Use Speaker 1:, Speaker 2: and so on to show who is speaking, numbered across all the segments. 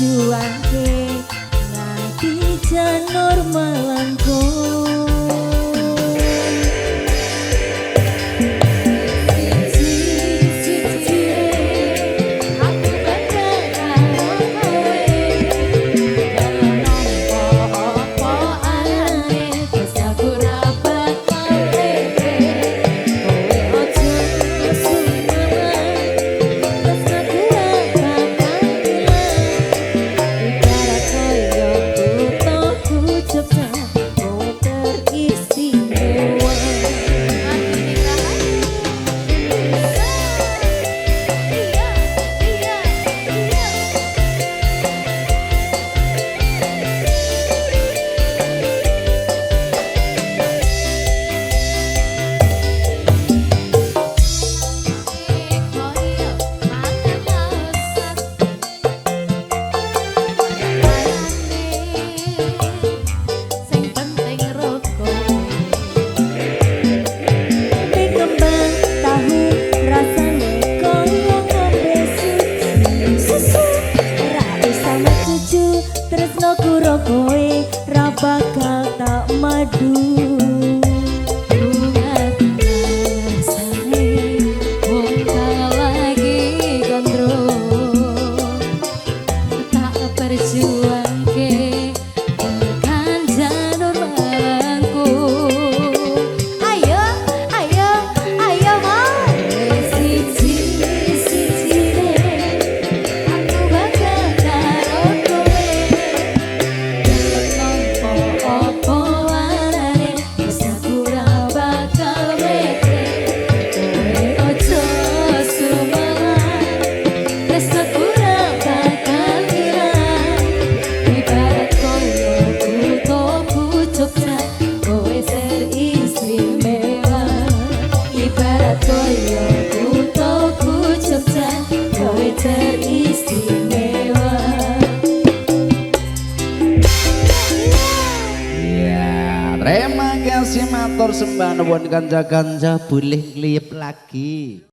Speaker 1: Juangke nganti janur melengkung tresno kuro kowe ra bakal tak madu
Speaker 2: Terima kasih matur sembah nuwun kanca-kanca boleh ngliyep lagi.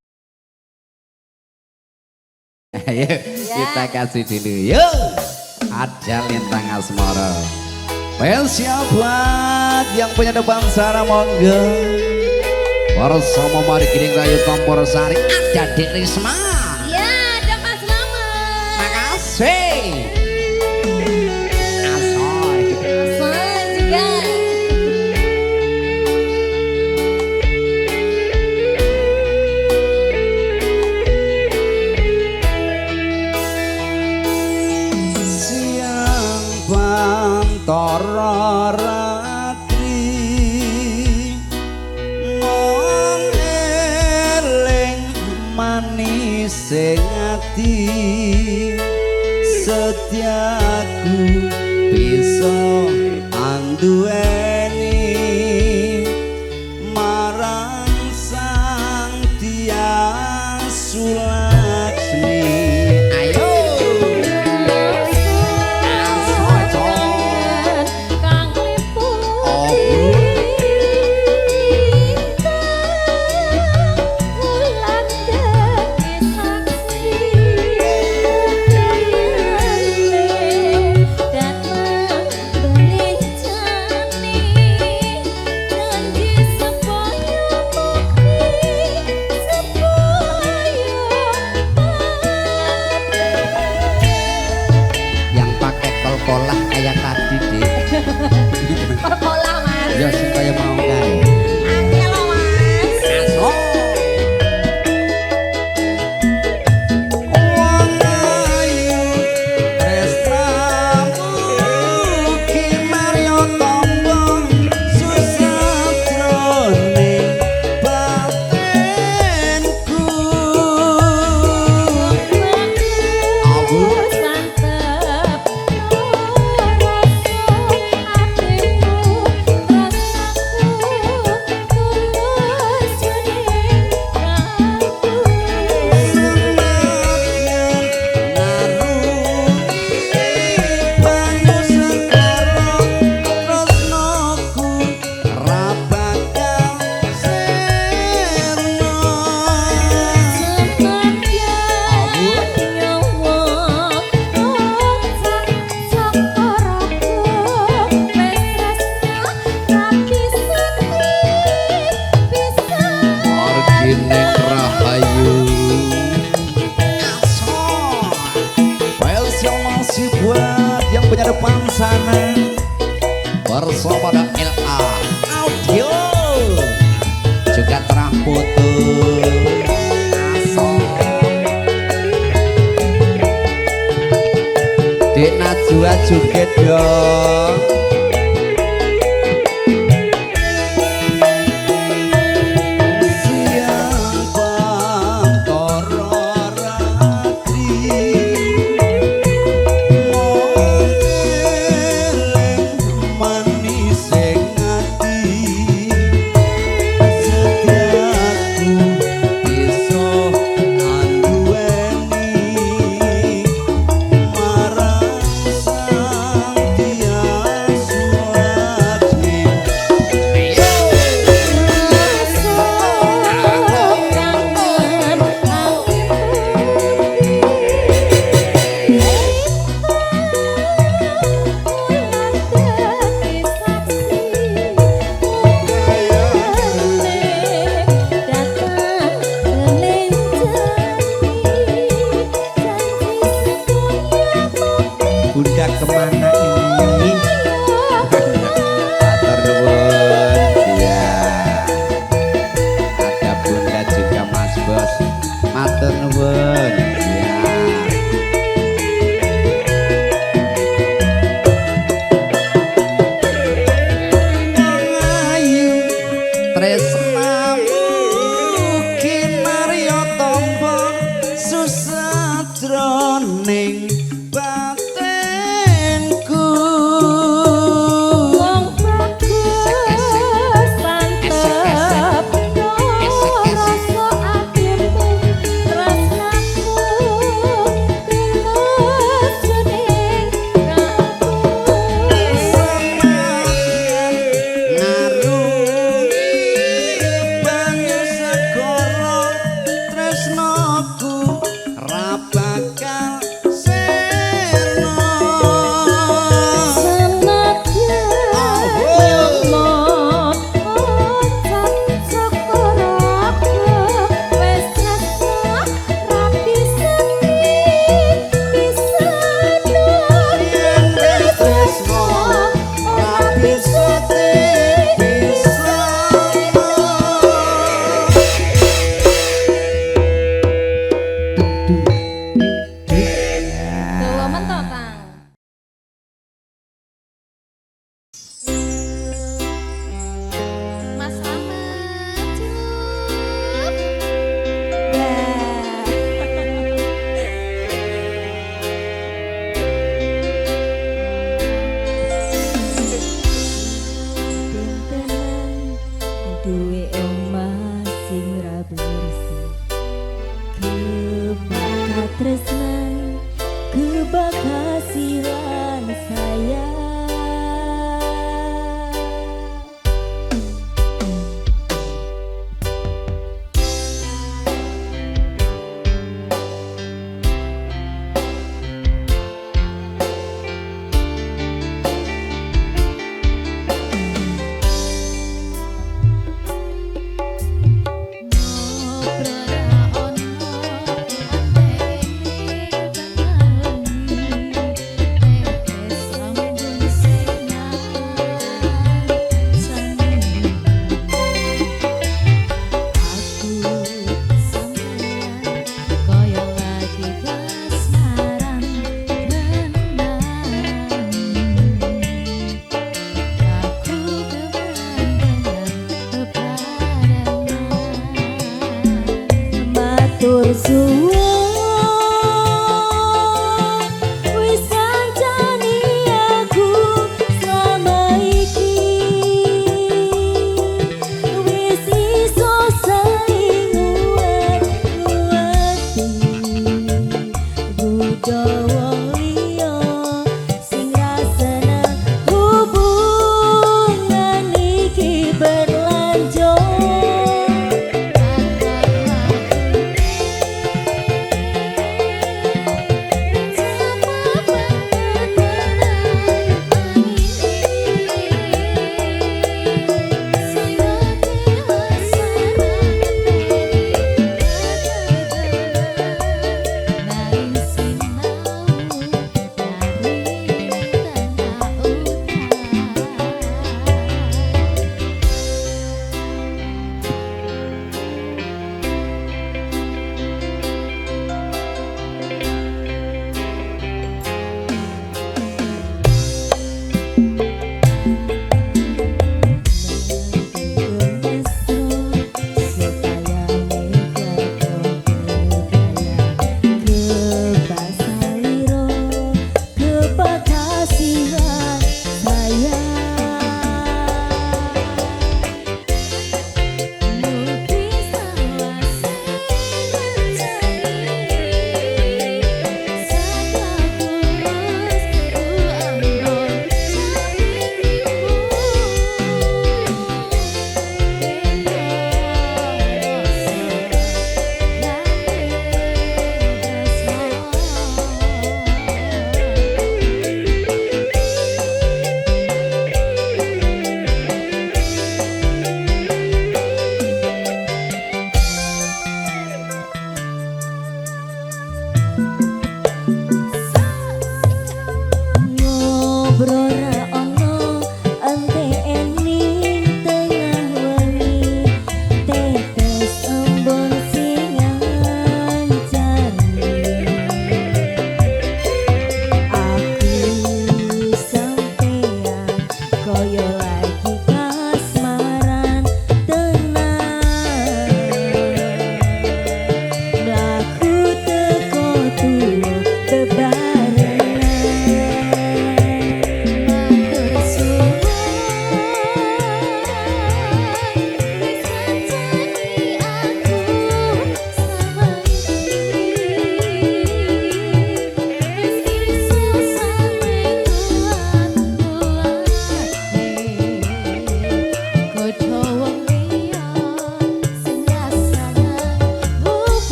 Speaker 2: Ayo kita kasih dulu yuk. Ada Lintang Asmara. Spesial buat yang punya depan Sarah monggo. Bersama Mari Giring Rayu Kompor Sari ada Dek Risma.
Speaker 1: Ya ada Mas Mama.
Speaker 2: Makasih. Tara ratri mong eling manis ati setiaku bisa anduweni marang sang Tiang Sulaksmi. sana bersama dengan LA Audio juga terang putus Dek Najwa juga dong Bunda kemana ini? Matur nuwun ya. Ada Bunda juga Mas Bos. Matur nuwun ya. Ayu tresnamu kinarya tombo susah jroning
Speaker 1: duwe omah sing ra bersih kebakat tresnan kebakat silan sayang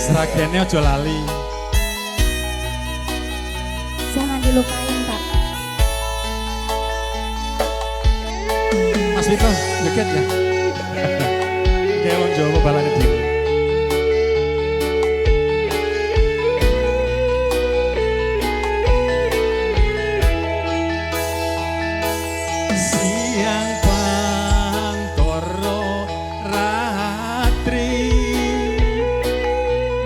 Speaker 3: Seragene ojo lali.
Speaker 1: Jangan dilupain tak.
Speaker 3: Mas Vito, joget ya. Kayak wong Jawa balane dhewe. Siang pantoro ratri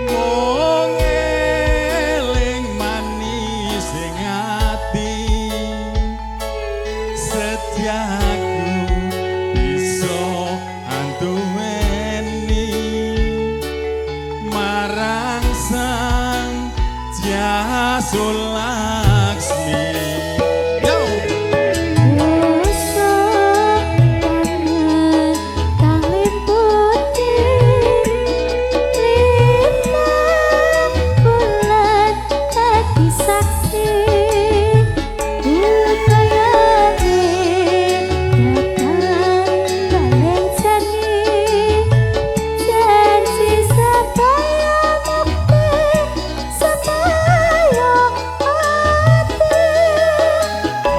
Speaker 3: mung eling manis ing ati setiaku iso anduweni marang sang Jasulaksmi. Yo!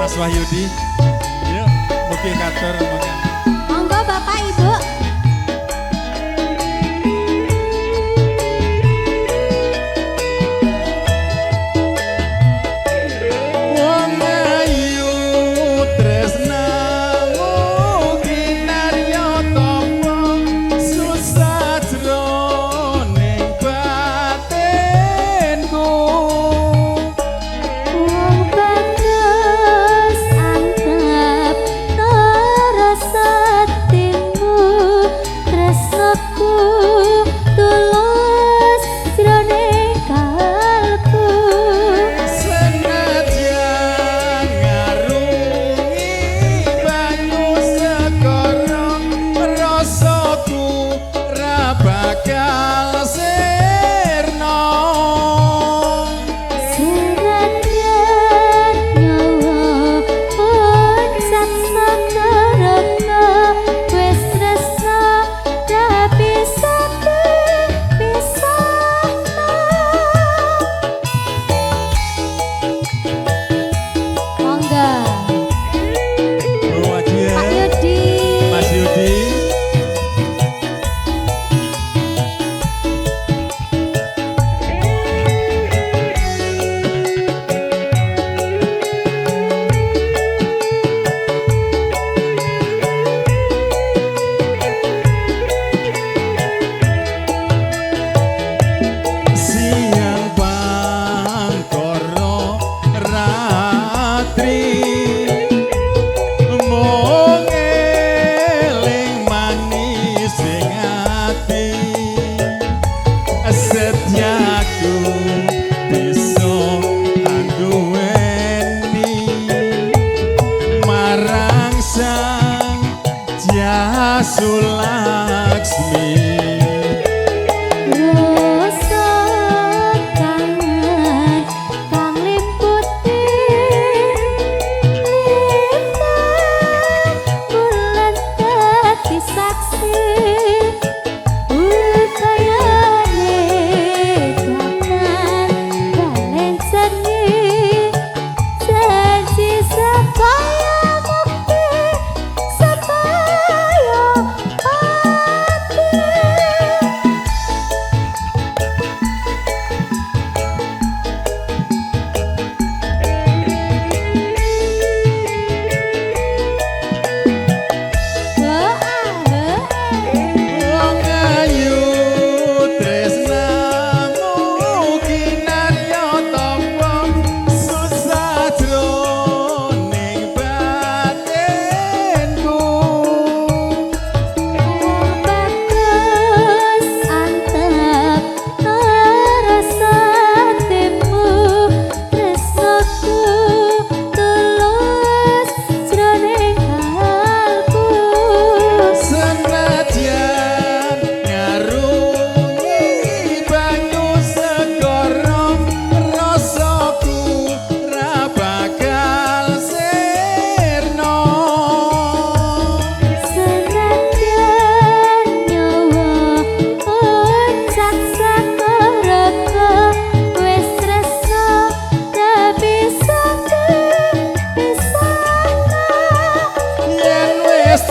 Speaker 3: Mas Wahyudi, yuk, mugi katur makan.
Speaker 1: Monggo Bapak Ibu.
Speaker 3: Wong ayu tresnamu kinarya tapa susah jroning batinku.
Speaker 1: Wong bagus antep rasa hatimu, tresnaku tulus jroning kalbu.
Speaker 3: Senajan ngarungi banyu segara rasaku ra bakal sirna.
Speaker 1: Senajan nyawa puncak sakarana wis tresna ra bisa dipisahna. Monggo
Speaker 3: Bu Wajih,
Speaker 1: Pak Yudi.
Speaker 3: Mas Yudi. Siang pangkara ratri mung eling manis ing ati setiaku bisa anduweni marang sang Jasulaksmi.
Speaker 1: Rasa kangen kang liputi lintang bulan dadi saksi upayane jangan balen seni janji supaya mukti supaya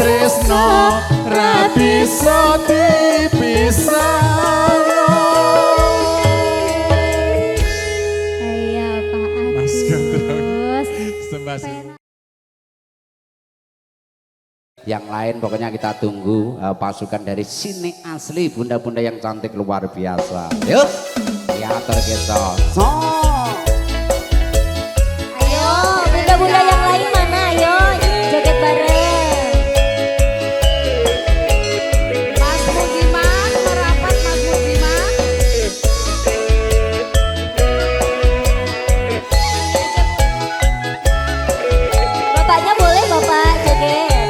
Speaker 3: tresno ra bisa dipisah.
Speaker 1: Ayo Pak
Speaker 3: Mas Gandrung.
Speaker 1: Agus.
Speaker 3: Sembah
Speaker 2: Yang lain pokoknya kita tunggu pasukan dari sini asli bunda-bunda yang cantik luar biasa. Yuk, teater kita. So.
Speaker 1: Ayo, bunda-bunda yang lain mana? Ayo, joget bareng.
Speaker 4: Mas Budiman, merapat Mas Budiman.
Speaker 1: Bapaknya boleh Bapak joget.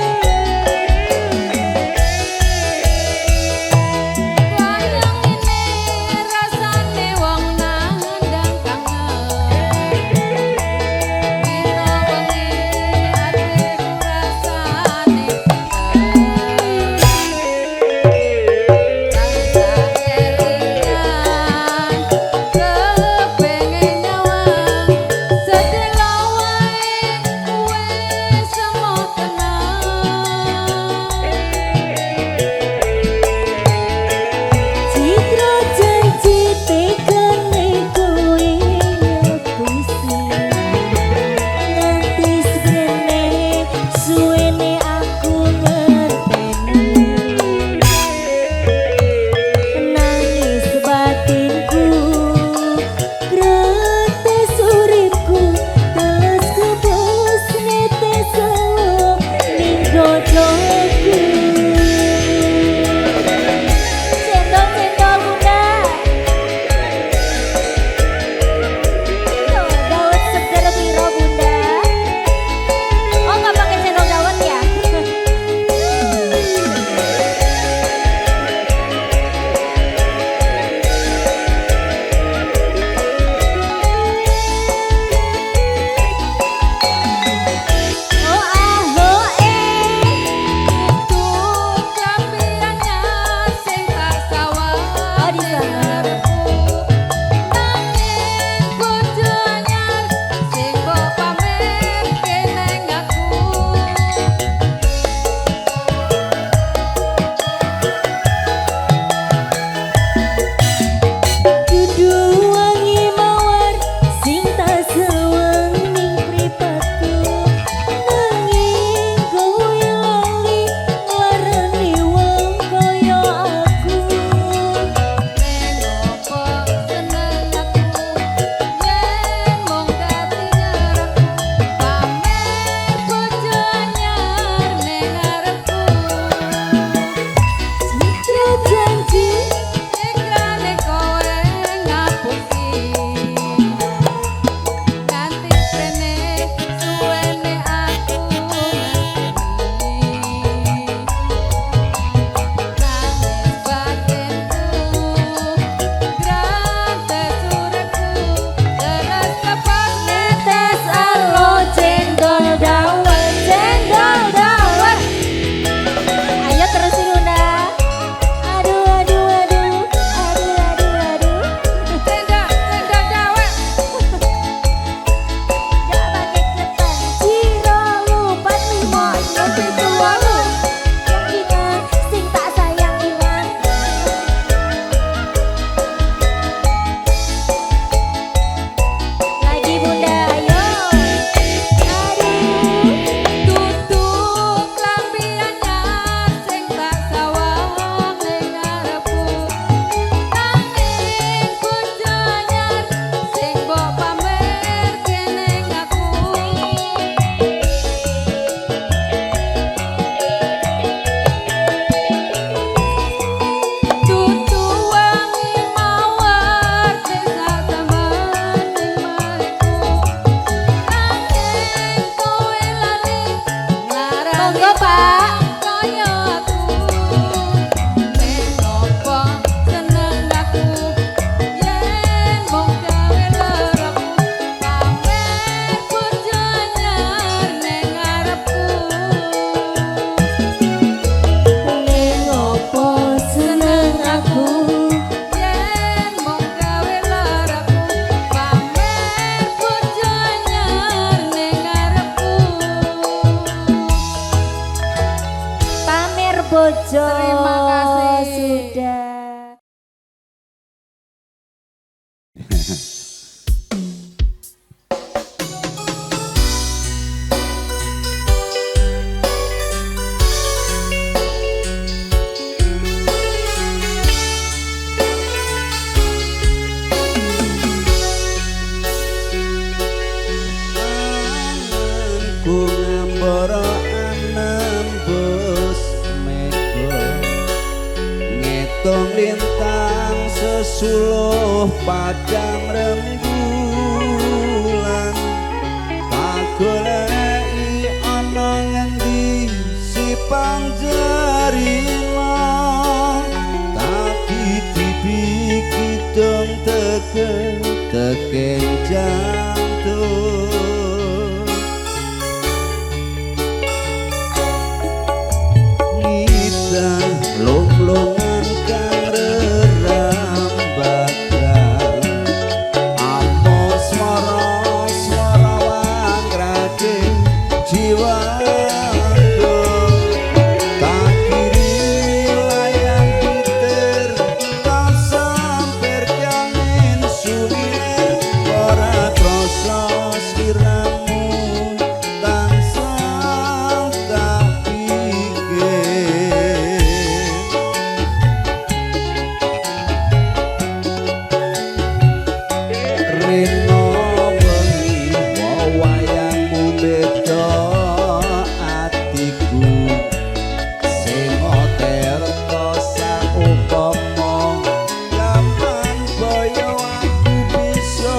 Speaker 4: Wayang ini rasane wong nandang kangen. Dina wengi atiku rasane kangen. Tansah kelingan kepengin nyawang sedelo wae wis semua
Speaker 1: Citra janji tekane kowe puisi nganti segene suwene aku ngerteni nangis batinku kretes uripku teles kebos netes ning dodoku. Cendol-cendol bunda. Tuh, dawet seger piro bunda. Oh nggak pakai cendol dawet ya? Oh ah oh
Speaker 4: Itu kampiannya sing tak sawang.
Speaker 1: Oh, di sana.
Speaker 4: Nanging bojo anyar sing mbok pamer keneng aku.
Speaker 1: Dudu wangi mawar sing tak seweng ning mripatku nanging kowe lali nglarani wong kaya aku.
Speaker 4: Neng opo seneng aku yen mung dadi nyerahku. Pamer bojo anyar ning ngarepku.
Speaker 1: Citra janji
Speaker 4: Ikrane kowe ngapusi nganti kene suwene aku ngerteni nangis batinku grantes uripku terus kepas
Speaker 1: netes alo cendol dawet cendol dawet. Ayo terusin bunda. Aduh aduh aduh aduh aduh aduh.
Speaker 4: tenda dawet.
Speaker 1: Gak pakai ketan. Ciro lupat limo nyobi tua lu. Yang ingat sing tak sayang ilang. Lagi bunda ayo. Aduh.
Speaker 4: Tutuk klambi anyar sing tak sawang ning ngarepku. Nanging bojo anyar sing mbok pamer keneng aku. Tutu wangi mawar sing tak temen ning mariku. Nanging kowe lali nglarani
Speaker 1: Monggo, Pak.
Speaker 4: kaya aku. Neng opo seneng aku yen mung gawe leraku. Pamer bojo anyar ning ngarepku.
Speaker 1: Neng opo seneng aku.
Speaker 4: Yen mung gawe leraku. Pamer bojo anyar ning ngarepku.
Speaker 1: Rejo.
Speaker 4: Terima kasih.
Speaker 1: Sudah.
Speaker 2: Ku ngambara anembus mega ngitung lintang sesuluh padang rembulan tak goleki ana ngendi si panjerina tak dibiki dong teke jantung lung-lungan kang rerambagan amo swara wanggrake jiwaku tak kiri layang piter tak samper jangin sunine ora krasa sliramu tansah tak pikir Rino bengi wayangmu beda atiku sing oterta saupama kapan boyo aku bisa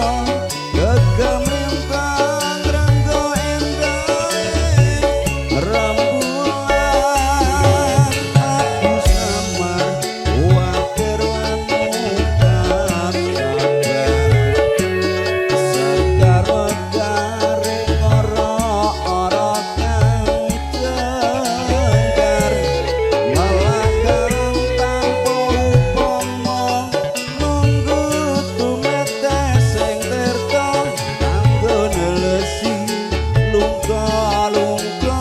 Speaker 2: kegemintang renggo endahe rembulan aku samar kuatir lamutan Sekar garing ora kang cengkar melanggang tanpa upama nunggu tumetes sing tirta kanggo nelesi lungka-lungka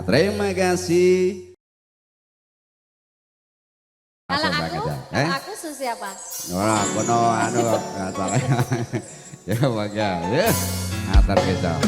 Speaker 2: terima kasih.
Speaker 4: Kalau
Speaker 2: Langsung
Speaker 4: aku,
Speaker 2: banget, ya.
Speaker 4: kalau aku Susi apa?
Speaker 2: Ora kono anu nggak salah. Ya bangga. Ya. Atar kecap.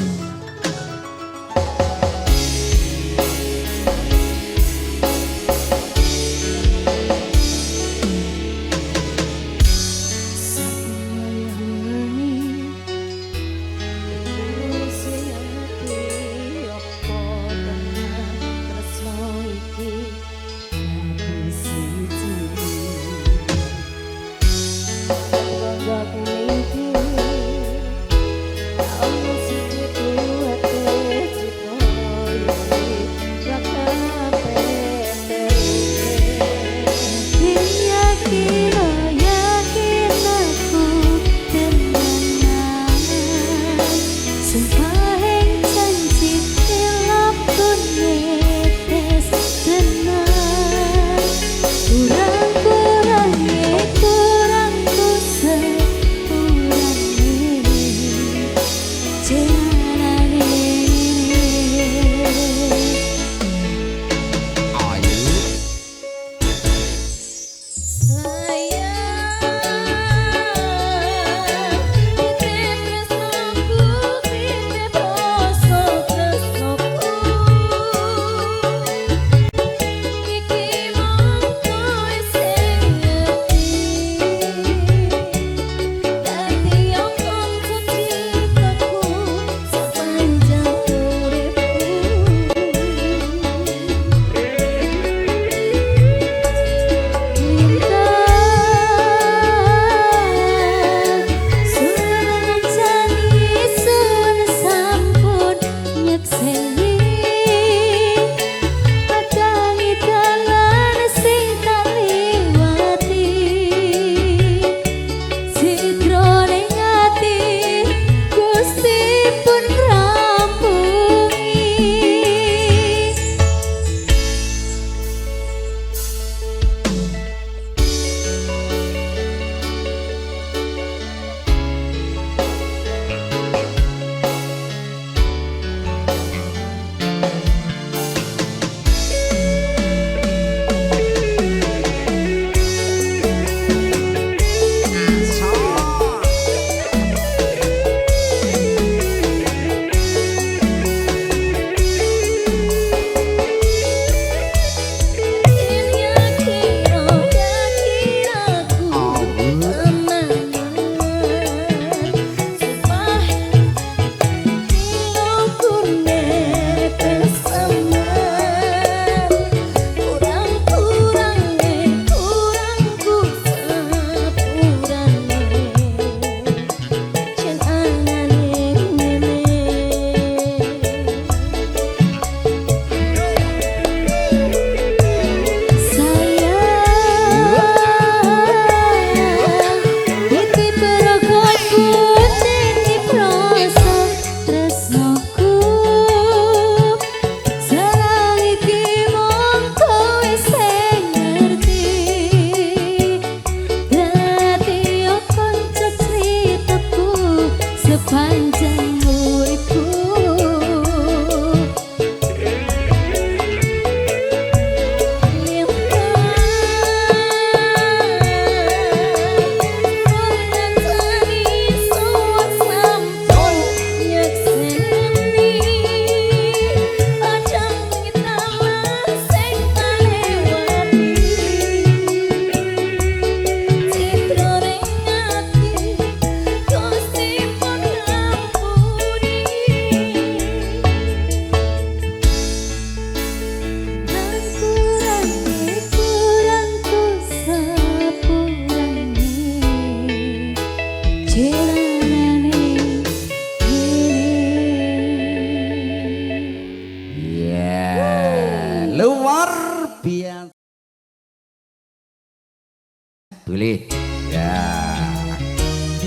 Speaker 2: Boleh. Ya.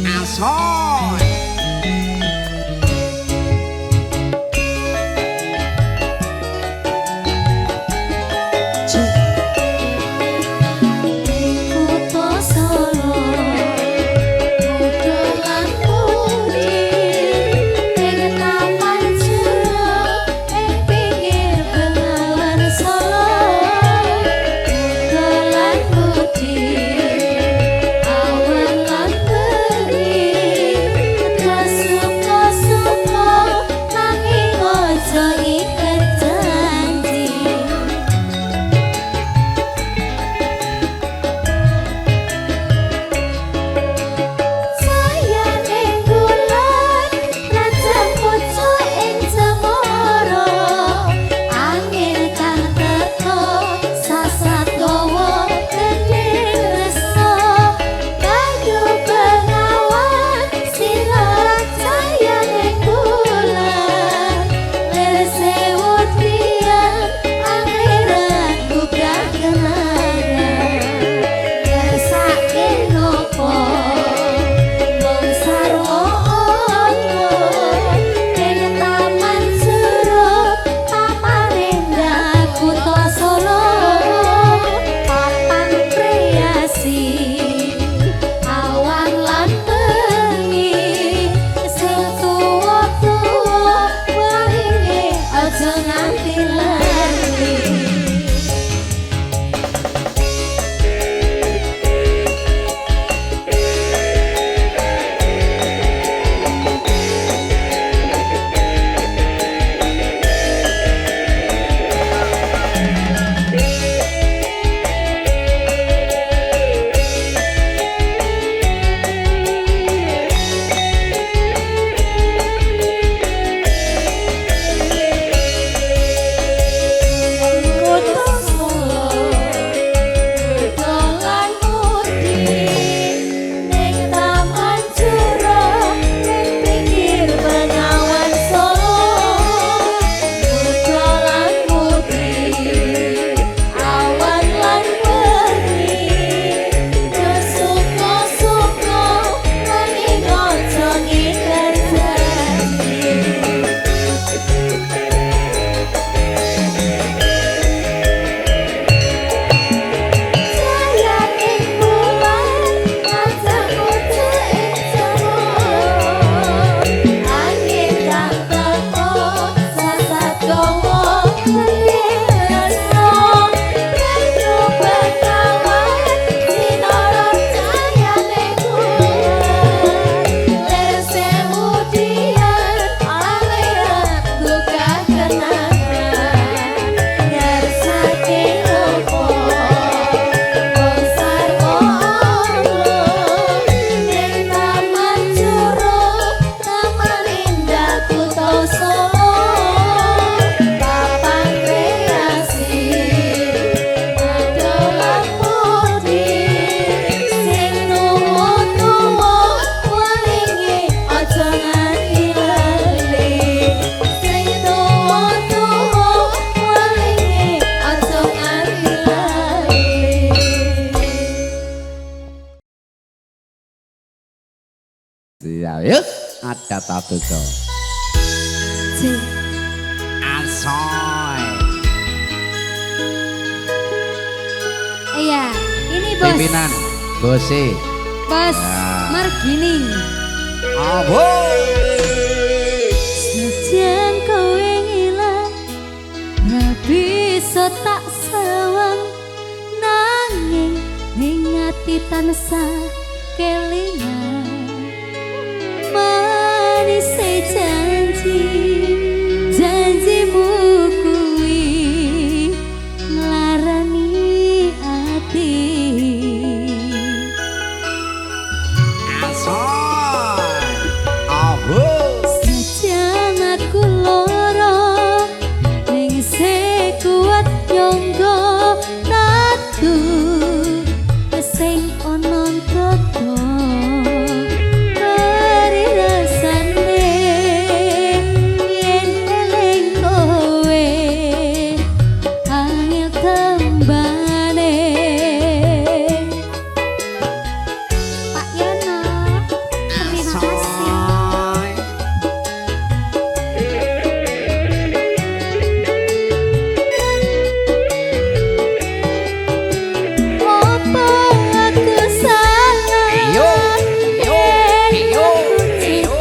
Speaker 2: Asoy.
Speaker 1: Pinggir
Speaker 2: Yuk, ada tatu kau. Asoy.
Speaker 4: Iya, ini bos.
Speaker 2: Pimpinan, bosi.
Speaker 4: Bos
Speaker 2: Ya.
Speaker 4: Margini.
Speaker 2: Abo.
Speaker 1: Sejan kowe ngilang ra bisa tak sawang nanging ning ati tansah kelingan manis janji janjimu kuwi nglarani ati
Speaker 2: Asoy. Abo.
Speaker 1: Sejam aku loro ning sekuat nyonggo tatu sing ana tata mari rasane yen eling kowe angel tembane Pak Yono terima kasih.
Speaker 2: Asoy.
Speaker 1: Apa aku salah?
Speaker 2: Iyo, iyo, iyo, iyo.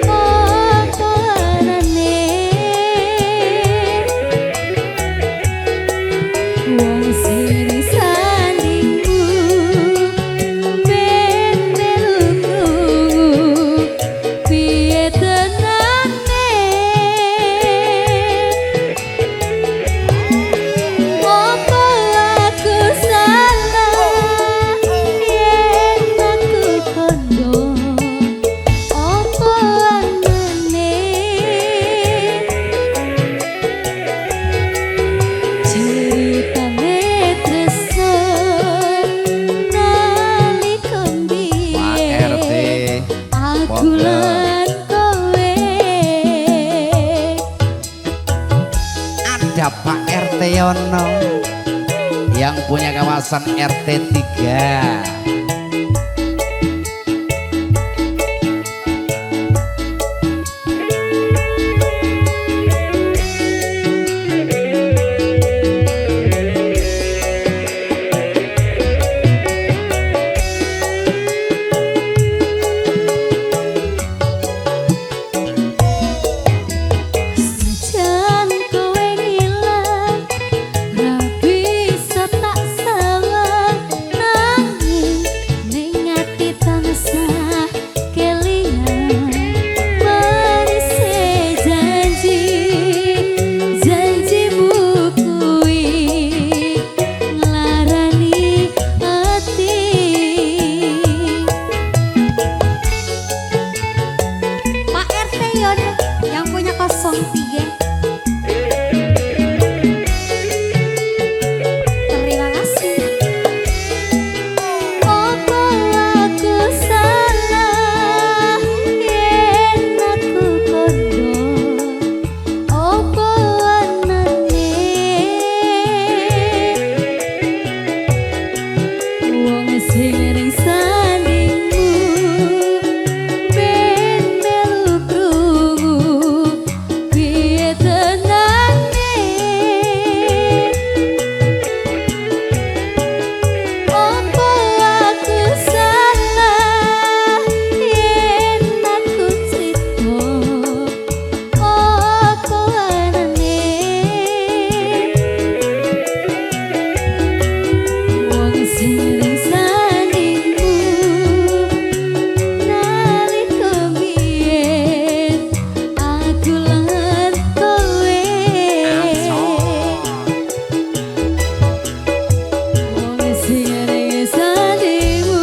Speaker 1: Apa anane? Wong sing sandingmu ben meluku piye tenane? Apa aku salah yen aku kondo? Apa anane? Ceritane tresno nalika
Speaker 2: Pak RT.
Speaker 1: mbiyen aku
Speaker 2: Monggo.
Speaker 1: lan kowe.
Speaker 2: Ada Pak RT Yono yang punya kawasan RT 3.
Speaker 1: Sejan kowe ngilang ra bisa tak sawang nanging ning ati tansah kelingan manis janji janjimu kuwi nglarani ati. Pak RT Yono yang punya 03. Terima kasih. Apa aku salah yen aku kondo? Apa anane? Wong sing ning sandingmu ben melu krungu piye tenane? Apa aku salah yen aku crito? Apa anane? Wong sing ning sandingmu nalika mbiyen aku lan kowe. Wong sing ning sandingmu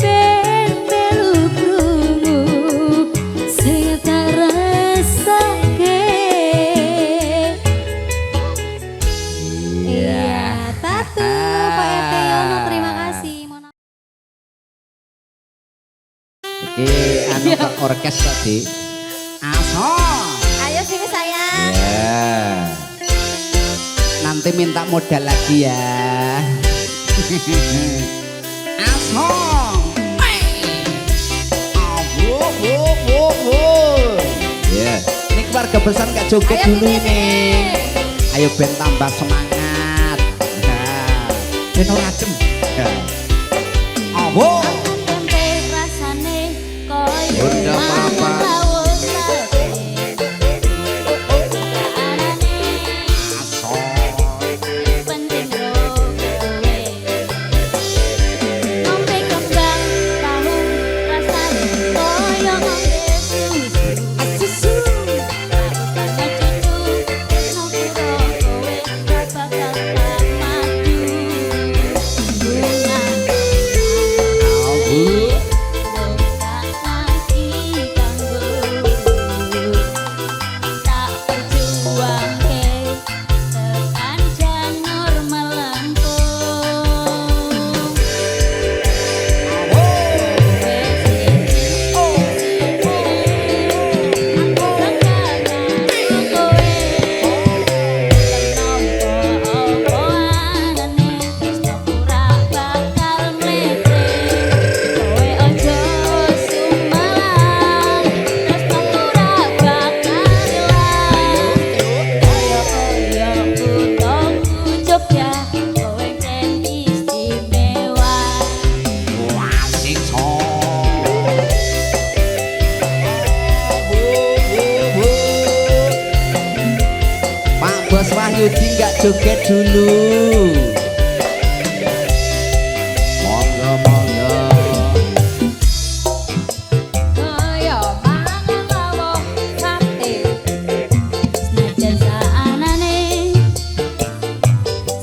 Speaker 1: ben melu krungu sing tak rasake. Iya, tatu Pak RT Yono, terima kasih.
Speaker 2: Iki anu ke orkes tadi. Asoy.
Speaker 1: Ayo sini sayang.
Speaker 2: Ya. Nanti minta modal lagi ya. Asoy. keluarga besar gak joget
Speaker 4: Ayo,
Speaker 2: dulu
Speaker 4: Titi.
Speaker 2: nih. Ayo ben tambah semangat. Nah, ben ora adem. Ya. Awo.
Speaker 1: Tempe rasane koyo
Speaker 2: Bunda Mama.
Speaker 1: mangan sate. Anane penting ro kowe. Ngombe kembang tahu rasane koyo ngombe susu. Susu. Rasane cucu nopiro kowe gak bakal tak madu. Bunga
Speaker 2: Awo.
Speaker 1: tak perjuangke tekan janur melengkung aku bangga karo kowe opo-oponane tresno ora bakal mlete kowe aja sumalang tresno ora bakal ilang kaya kutongku Jogja kowe ten istimewa
Speaker 2: Wah, sing so. Pak Bos Wahyudi nggak joget dulu. Monggo monggo.
Speaker 4: Kaya mangan lawuh sate.
Speaker 1: senajan saanane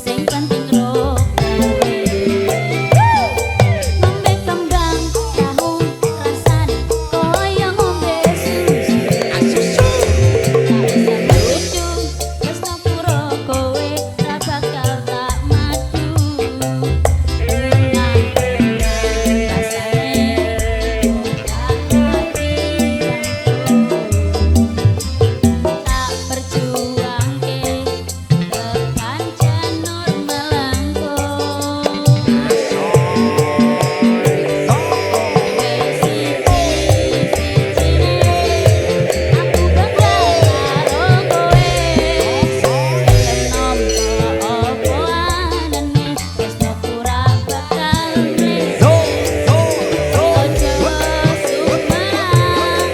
Speaker 1: sing penting ro kowe ngombe kembang tahu rasane koyo ngombe susu
Speaker 2: Asusu.
Speaker 1: lucu tresno puro kowe ra bakal tak madu bunga rasane tak perjuangke tekan janur melengkung aku bangga karo kowe nampa opo-anane tresno ora bakal mlebu ojo sumalang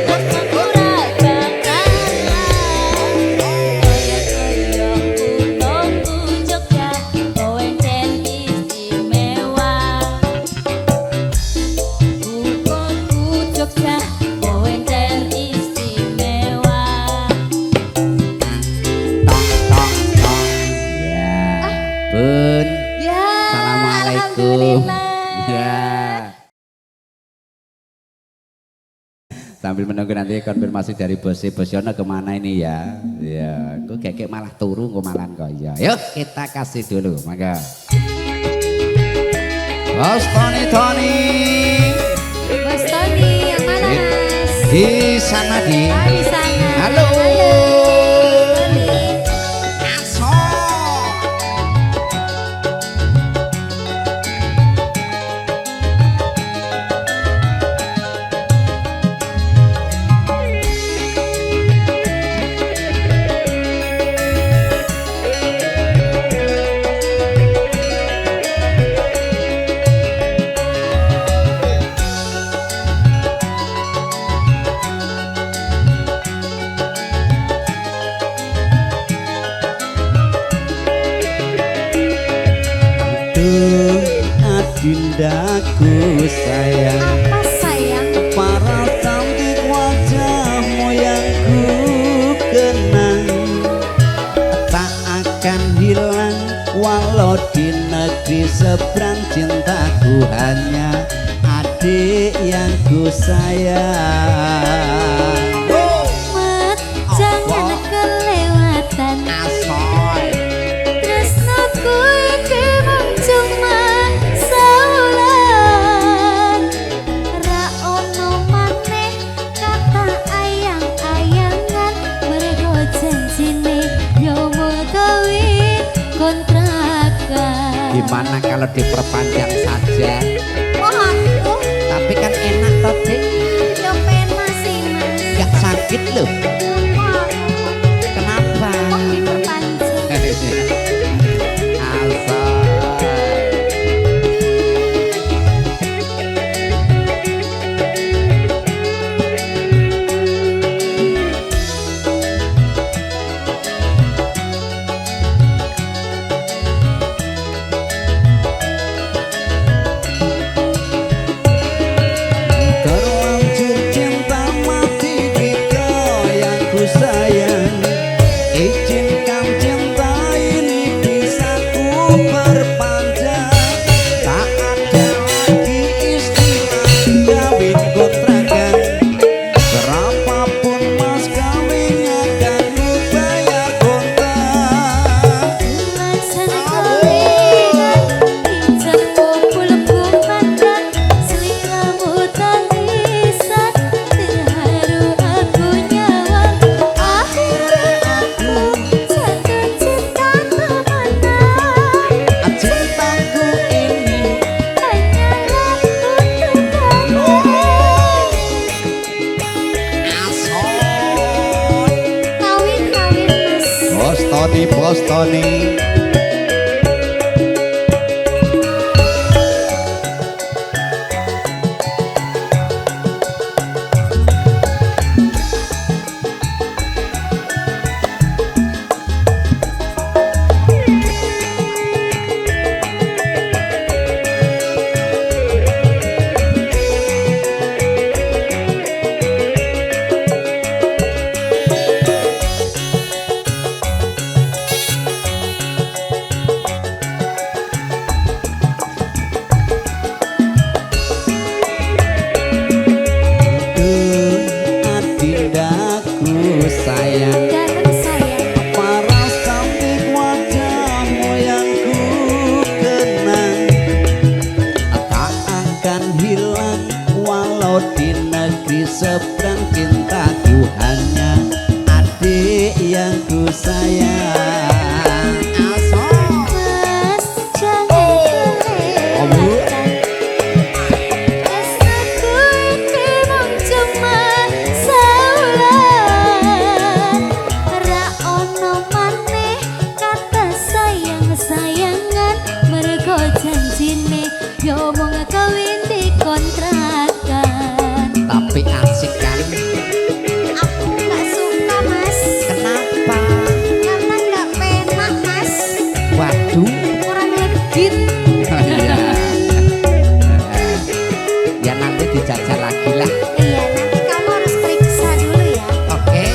Speaker 1: tresno ora bakal ilang kaya kutongku Jogja kowe ten istimewa Kutongku Jogja kowe ten istimewa
Speaker 2: Ya, Bun.
Speaker 4: Ya,
Speaker 2: Assalamualaikum.
Speaker 4: alhamdulillah.
Speaker 2: Ya. Sambil menunggu nanti konfirmasi dari Bos Yono kemana ini ya. Ya, kok kayak malah turu kok malah kok ya. Yuk kita kasih dulu, maka. Bos Tony.
Speaker 4: Bos Tony yang mana Mas?
Speaker 2: Di sana di.
Speaker 4: Ah, di sana.
Speaker 2: Halo.
Speaker 4: Tony.
Speaker 2: Aso. Aduh, adindaku sayang.
Speaker 4: Apa sayang?
Speaker 2: Para cantik wajah moyangku kenang tak akan hilang walau di negeri seberang cintaku hanya adik yang ku sayang.
Speaker 1: Mat, jangan kelewatan
Speaker 2: Asoy.
Speaker 1: tresnoku iki mung cuma saulan ra ono maneh kata ayang-ayangan mergo janjine yo gawe kontrakan
Speaker 2: Gimana kalau diperpanjang saja?
Speaker 1: waduh
Speaker 2: Tapi kan enak toh, Dik.
Speaker 1: yo penas sih Mas
Speaker 2: Gak sakit loh. Tony Bos Tony. Sayang
Speaker 1: Datang sayang
Speaker 2: paras cantik wajahmu yang ku kenang, tak akan hilang walau di negeri seberang. Cintaku hanya adik yang ku sayang.
Speaker 1: Mas jangan kelewatan Tresnaku iki mung cuma saulan Ra ono maneh kata sayang-sayangan Mergo janjine yo mung kawin di kontrakan
Speaker 2: Tapi asik kan?
Speaker 1: Aku gak suka mas
Speaker 2: Kenapa?
Speaker 1: Karena gak penak mas
Speaker 2: Waduh.
Speaker 1: Kurang legit
Speaker 2: Iya. Ya nanti dijajal lagi lah.
Speaker 1: Iya nanti kamu harus periksa dulu ya
Speaker 2: Oke.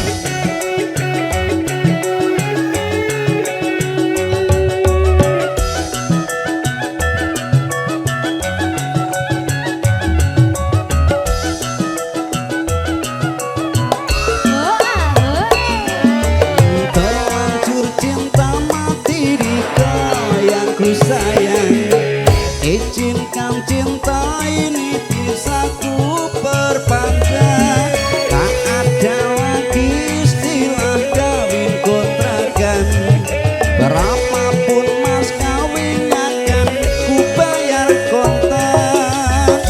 Speaker 2: Terlanjur cinta mati di kau yang ku sayang. Izinkan cinta ini bisa ku perpanjang. Tak ada lagi istilah kawin kontrakan. Berapapun mas kawin akan ku bayar kontak.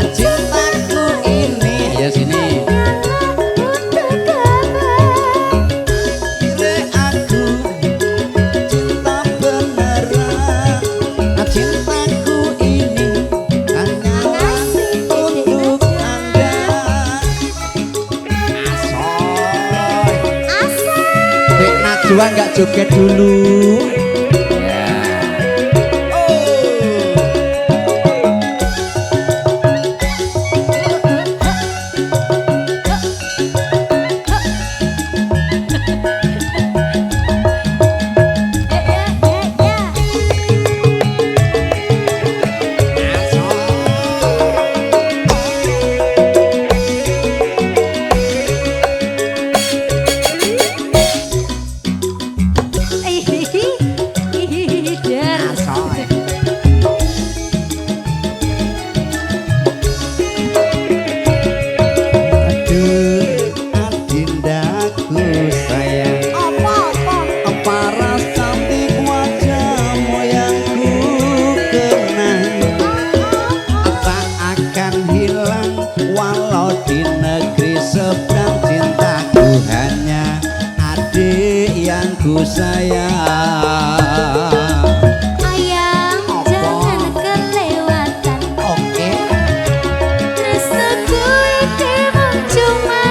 Speaker 2: Cintaku ini ya sini. Pilih aku cinta beneran. Cintaku ini hanya untuk Anda. Asoy. Dek Najwa nggak joget dulu. Ya. Asoy. Aduh, adindaku sayang. Paras cantik wajahmu yang ku kenang, tak akan hilang walau di negeri seberang. Cintaku hanya adik yang ku sayang.
Speaker 1: Ayang jangan kelewatan
Speaker 2: Oke.
Speaker 1: Tresnaku iki mung cuma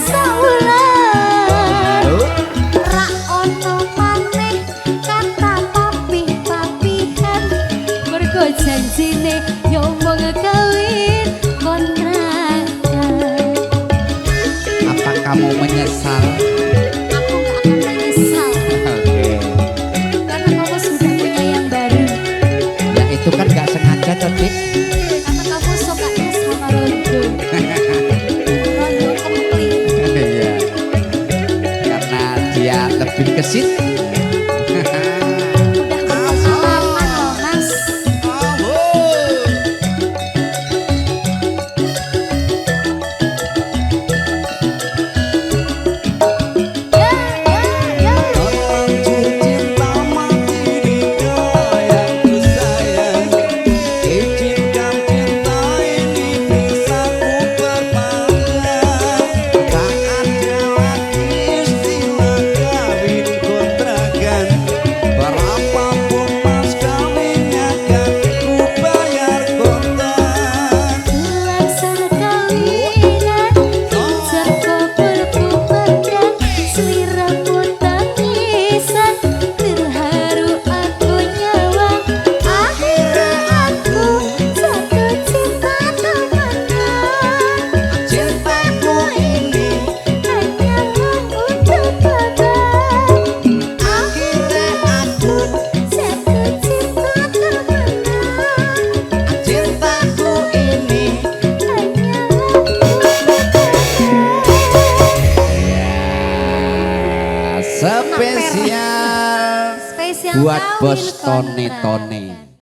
Speaker 1: saulan Ra ono maneh kata papih-papihan
Speaker 4: Mergo janjine yo mung kawin kontrakan.
Speaker 2: Apa kamu menyesal?
Speaker 1: Aku gak akan menyesal
Speaker 2: Oke.
Speaker 1: Karena kamu sudah punya yang baru
Speaker 2: Ya itu kan gak sengaja tadi.
Speaker 1: Karena kamu sukanya sama Rondo Rondo kempling
Speaker 2: Iya. Karena dia lebih kesit.
Speaker 1: Udah pengalaman loh mas
Speaker 2: Oh. Spesial
Speaker 1: Spesial
Speaker 2: buat
Speaker 1: kawin
Speaker 2: bos
Speaker 1: kontrak.
Speaker 2: Tone.